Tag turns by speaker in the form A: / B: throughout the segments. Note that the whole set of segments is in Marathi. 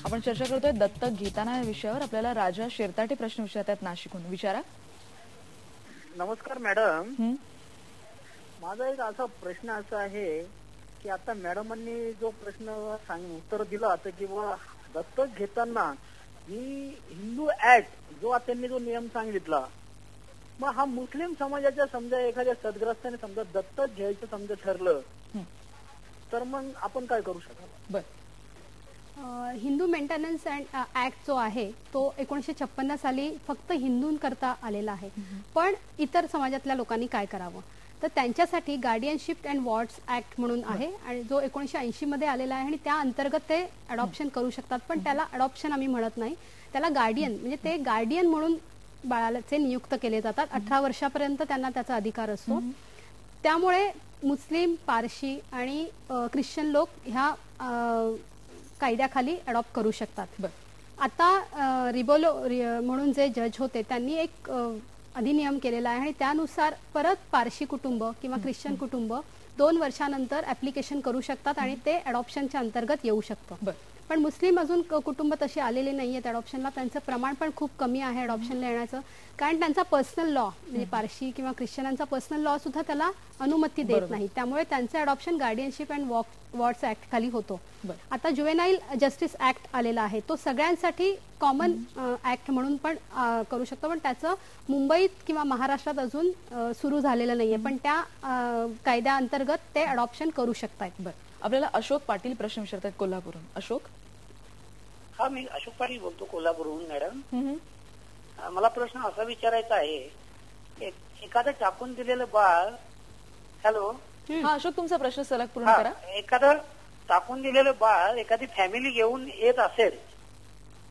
A: आपण चर्चा करतोय दत्तक घेताना या विषयावर. आपल्याला राजा शिरताटे प्रश्न विचारतात नाशिकहून. विचारा.
B: नमस्कार मॅडम. माझा एक असा प्रश्न असा आहे की आता मॅडमांनी जो प्रश्न उत्तर दिलं होतं की दत्तक घेताना ही हिंदू ऍक्ट जो त्यांनी जो नियम सांगितला, मग हा मुस्लिम समाजाच्या समजा एखाद्या सदग्रस्ताने समजा दत्तक घ्यायचं समजा ठरलं तर मग आपण काय करू शकाल?
C: हिंदू मेंटेनन्स ऍक्ट जो आहे तो 1956 साली फक्त हिंदूंकरता आलेला आहे. पण इतर समाजातल्या लोकांनी काय करावं तर त्यांच्यासाठी गार्डियनशिप अँड वॉर्ड्स ऍक्ट म्हणून आहे आणि जो 1980 मध्ये आलेला आहे आणि त्या अंतर्गत ते अडॉप्शन करू शकतात. पण त्याला अडॉप्शन आम्ही म्हणत नाही, त्याला गार्डियन म्हणजे ते गार्डियन म्हणून बाळाचे नियुक्त केले जातात. 18 वर्षापर्यंत त्यांना त्याचा अधिकार असतो. त्यामुळे मुस्लिम, पारशी आणि ख्रिश्चन लोक ह्या कायद्याखाली अडॉप्ट करू शकतात. आता रिबोलो म्हणून जे जज होते त्यांनी एक अधिनियम केलेला आहे आणि त्यानुसार परत पारशी कुटुंब किंवा ख्रिश्चन कुटुंब 2 वर्षानंतर ऍप्लिकेशन करू शकतात आणि ते अडॉप्शनच्या अंतर्गत येऊ शकतं. पण मुस्लिम अजून कुटुंब तशी आलेली नाहीयेत अडॉप्शनला. त्यांचं प्रमाण पण खूप कमी आहे अडॉप्शनला येण्याचं, कारण त्यांचा पर्सनल लॉ म्हणजे पारशी किंवा ख्रिश्चनांचा पर्सनल लॉ सुद्धा त्याला अनुमती देत नाही. त्यामुळे त्यांचं adoption guardianship and wards act खाली होतो. आता जुवेनाईल जस्टिस ऍक्ट आलेला आहे, तो सगळ्यांसाठी कॉमन ऍक्ट म्हणून पण करू शकतो. पण त्याचं मुंबईत किंवा महाराष्ट्रात अजून सुरू झालेलं नाहीये, पण त्या कायद्या अंतर्गत ते अडॉप्शन करू शकतात.
A: आपल्याला अशोक पाटील प्रश्न विचारतात कोल्हापूरहून. अशोक.
D: हा, मी अशोक पाटील बोलतो कोल्हापूरहून. मॅडम, मला प्रश्न असा विचारायचा आहे, एखादं टाकून दिलेलं बाळ. हॅलो.
A: हा अशोक, तुमचा प्रश्न सलग पूर्ण करा.
D: एखादं टाकून दिलेलं बाळ एखादी फॅमिली घेऊन येत असेल,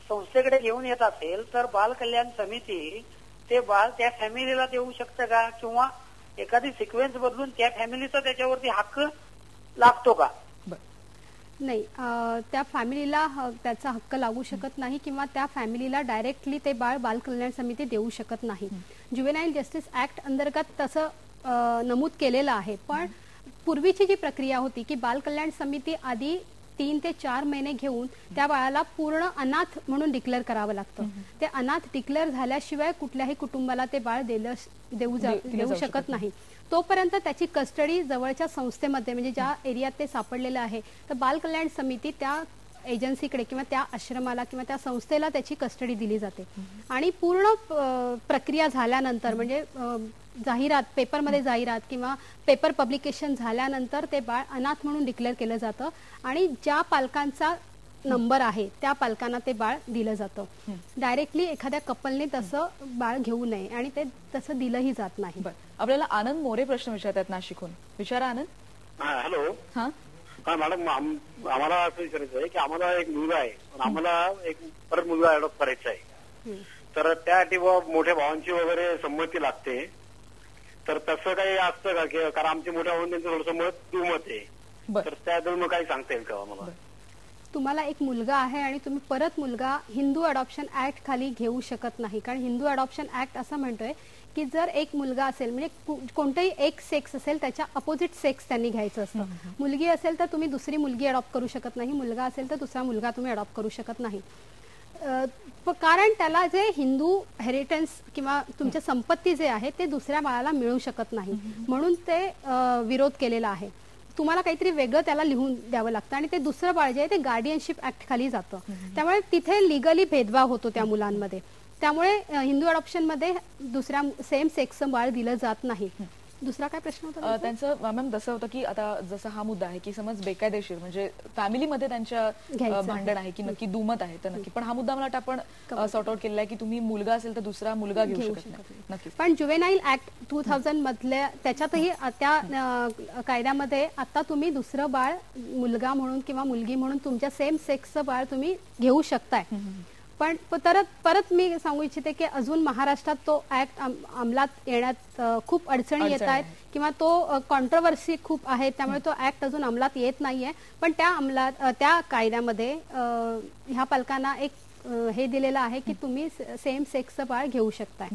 D: संस्थेकडे घेऊन येत असेल, तर बाल कल्याण समिती ते बाळ त्या फॅमिलीला देऊ शकतं का, किंवा एखादी सिक्वेन्स बदलून त्या फॅमिलीचा त्याच्यावरती हक्क लागतो का?
C: नाही, त्या फॅमिलीला त्याचा हक्क लागू शकत नाही किंवा त्या फॅमिलीला डायरेक्टली ते बाळ बाल कल्याण समिती देऊ शकत नाही. ज्युवेनाईल जस्टिस ऍक्ट अंतर्गत तसं नमूद केलेलं आहे. पण पूर्वीची जी प्रक्रिया होती की बाल कल्याण समिती आधी 3 ते 4 महिने घेऊन त्या बाळाला पूर्ण अनाथ म्हणून डिक्लेअर करावं लागतं. ते अनाथ डिक्लेअर झाल्याशिवाय कुठल्याही कुटुंबाला ते बाळ देऊ शकत नाही. तोपर्यंत त्याची कस्टडी जवळच्या संस्थेमध्ये म्हणजे ज्या एरियात ते सापडलेलं आहे तर बाल कल्याण समिती त्या एजन्सीकडे किंवा त्या आश्रमाला किंवा त्या संस्थेला त्याची कस्टडी दिली जाते. आणि पूर्ण प्रक्रिया झाल्यानंतर म्हणजे जाहिरात, पेपरमध्ये जाहिरात किंवा पेपर पब्लिकेशन झाल्यानंतर ते बाळ अनाथ म्हणून डिक्लेअर केलं जातं आणि ज्या पालकांचा नंबर आहे त्या पालकांना ते बाळ दिलं जातं. डायरेक्टली एखाद्या कपलने तसं बाळ घेऊ नये आणि ते तसं दिलंही जात नाही.
A: आपल्याला आनंद मोरे प्रश्न विचारतात नाशिकहून. विचारा आनंद.
E: हॅलो. हा मॅडम, आम्हाला असं विचारायचं आहे की आम्हाला एक मुलगा आहे, पण आम्हाला एक परत मुलगा अडॉप्ट करायचा आहे, तर त्यासाठी मोठ्या भावांची वगैरे संमती लागते, तर तसं काही असतं का? की कारण आमच्या मोठ्या भावांनी त्यांचं थोडंसं मत दुमत आहे, तर त्याबद्दल मग काही सांगता येईल का मला?
C: तुम्हाला एक मुलगा आहे आणि तुम्ही परत मुलगा हिंदू अडॉप्शन ऍक्ट खाली घेऊ शकत नाही, कारण हिंदू अडॉप्शन ऍक्ट असं म्हणतोय की जर एक मुलगा असेल म्हणजे कोणताही एक सेक्स असेल त्याच्या अपोजिट सेक्स त्यांनी घ्यायचं असतं. मुलगी असेल तर तुम्ही दुसरी मुलगी अडॉप्ट करू शकत नाही, मुलगा असेल तर दुसरा मुलगा तुम्ही अडॉप्ट करू शकत नाही. कारण त्याला जे हिंदू हेरिटेन्स किंवा तुमच्या संपत्ती जे आहे ते दुसऱ्या बाळाला मिळू शकत नाही, म्हणून ते विरोध केलेला आहे. तुम्हाला काहीतरी वेगळं त्याला लिहून द्यावं लागतं आणि ते दुसरं बाळ जे आहे ते गार्डियनशिप ऍक्ट खाली जातं. त्यामुळे तिथे लिगली भेदभाव होतो त्या मुलांमध्ये. त्यामुळे हिंदू अडॉप्शन मध्ये दुसऱ्या सेम सेक्सचं बाळ दिलं जात नाही. दुसरा काय प्रश्न होता
A: त्यांचं? मॅम तसं होतं की आता जसं हा मुद्दा आहे की समज बेकायदेशीर म्हणजे फॅमिलीमध्ये त्यांच्या भांडण आहे की नक्की दुमत आहे तर नक्की, पण हा मुद्दा मला वाटतं आपण सॉर्ट आउट केलेला आहे की तुम्ही मुलगा असेल तर दुसरा मुलगा घेऊ शकत नाही. नक्की.
C: पण जुवेनाईल ऍक्ट 2000 मधल्या त्याच्यातही त्या कायद्यामध्ये आता तुम्ही दुसरं बाळ मुलगा म्हणून किंवा मुलगी म्हणून तुमच्या सेम सेक्सचं बाळ तुम्ही घेऊ शकताय. पण परत मी सांगू इच्छिते की अजून महाराष्ट्रात तो ऍक्ट अंमलात येण्यात खूप अडचणी येत आहेत किंवा तो कॉन्ट्रोवर्सी खूप आहे, त्यामुळे तो ऍक्ट अजून अंमलात येत नाहीये. पण त्या कायद्यामध्ये ह्या पालकांना एक हे दिलेलं आहे की तुम्ही सेम सेक्सचं बाळ घेऊ शकताय.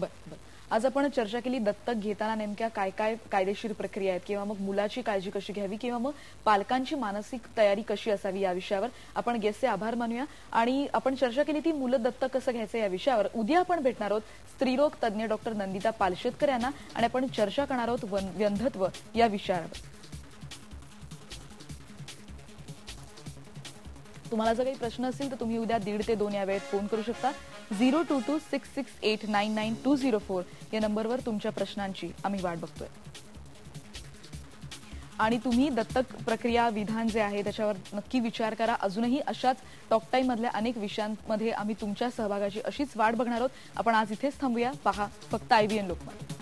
A: आज आपण चर्चा केली दत्तक घेताना नेमक्या काय काय कायदेशीर प्रक्रिया आहेत किंवा मग मुलाची काळजी कशी घ्यावी किंवा मग पालकांची मानसिक तयारी कशी असावी या विषयावर आपण गेस्टचे आभार मानूया आणि आपण चर्चा केली ती मुलं दत्तक कसं घ्यायचं या विषयावर. उद्या आपण भेटणार आहोत स्त्रीरोग तज्ज्ञ डॉक्टर नंदिता पालशेतकर यांना आणि आपण चर्चा करणार आहोत वंध्यत्व या विषयावर. तुम्हाला जर काही प्रश्न असेल तर तुम्ही उद्या 1:30 ते 2 या वेळेत फोन करू शकता. 02266899204 या नंबरवर तुमच्या प्रश्नांची आम्ही वाट बघतोय. आणि तुम्ही दत्तक प्रक्रिया विधान जे आहे त्याच्यावर नक्की विचार करा. अजूनही अशाच टॉक टाइम मधल्या अनेक विषयांमध्ये आम्ही तुमच्या सहभागाची अशीच वाट बघणार आहोत. आपण आज इथेच थांबूया. पहा फक्त IVN लोकमत.